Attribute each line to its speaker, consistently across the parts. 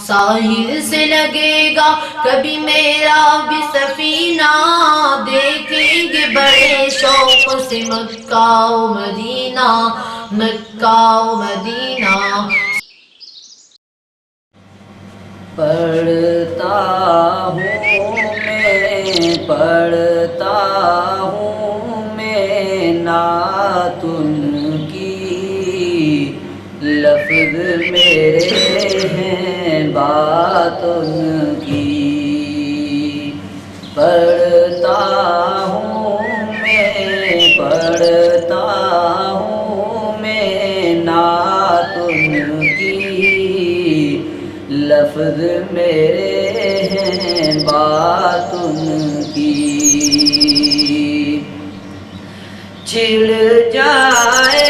Speaker 1: ساحل سے لگے گا کبھی میرا بھی سفینہ، دیکھیں گے بڑے شوق سے مکہ و مدینہ، مکہ و مدینہ۔
Speaker 2: پڑھتا ہوں میں نعت ان کی، لفظ میرے ہیں بات ان کی۔ پڑھتا ہوں میں نعت ان کی، لفظ میرے ہیں بات ان کی۔ چھڑ جائے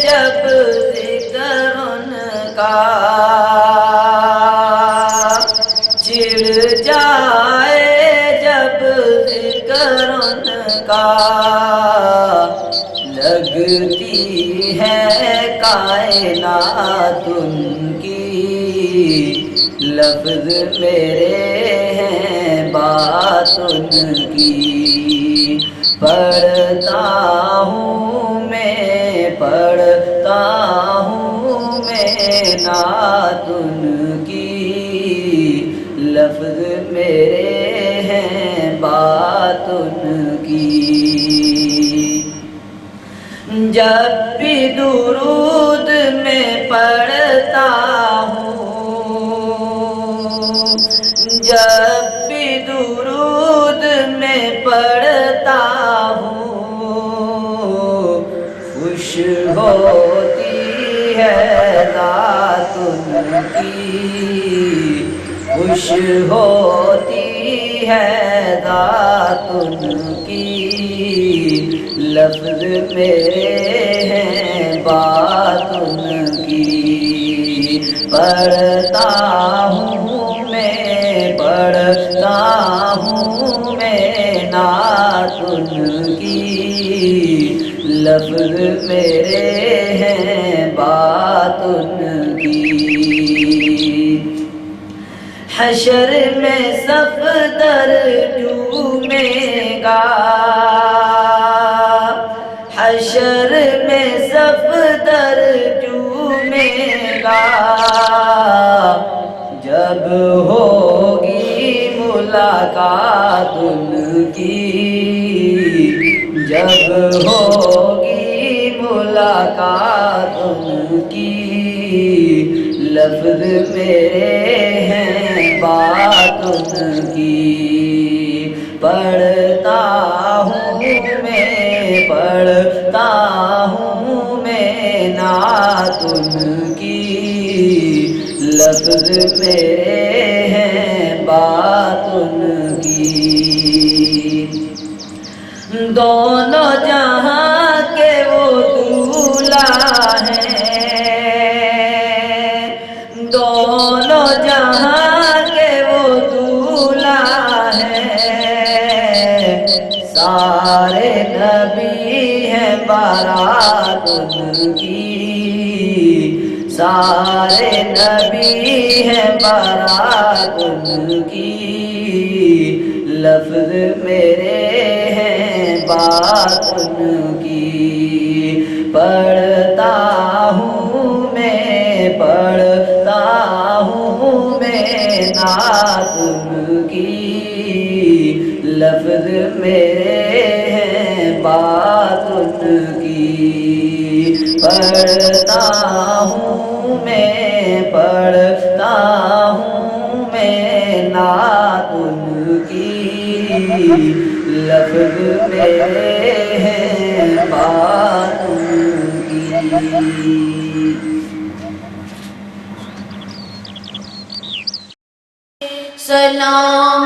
Speaker 2: جب ذکر ان کا، چھڑ جائے جب ذکر ان کا، لگتی ہے کائنات ان کی، لفظ میرے ہیں بات ان کی۔ پڑھتا ہوں میں نعت ان کی، لفظ میرے ہیں بات ان کی۔ جب بھی درود میں پڑھتا ہوں، جب بھی درود میں پڑھتا ہوں، خوش ہوتی ہے ذات ان کی، خوش ہوتی ہے ذات ان کی، لفظ میرے ہیں بات ان کی۔ پڑھتا ہوں میں نعت ان کی، لفظ میرے ہیں بات ان کی۔ حشر میں صفدر چومے گا، حشر میں صفدر چومے گا، جب ہوگی ملاقات ان کی، جب ہوگی ملاقات ان کی، لفظ میرے ہیں بات ان کی۔ پڑھتا ہوں میں نعت ان کی، لفظ میرے ہیں بات ان کی۔ دونوں جہاں کے وہ دولہا ہیں، دونوں جہاں کے وہ دولہا ہیں، سارے نبی ہیں بارات ان کی، سارے نبی ہیں بارات ان کی، لفظ میرے ہیں بات ان کی۔ پڑھتا ہوں میں نعت ان کی، لفظ میرے ہیں بات ان کی۔ پڑھتا ہوں میں نعت ان کی، لفظ میرے ہیں بات ان کی۔
Speaker 1: سلام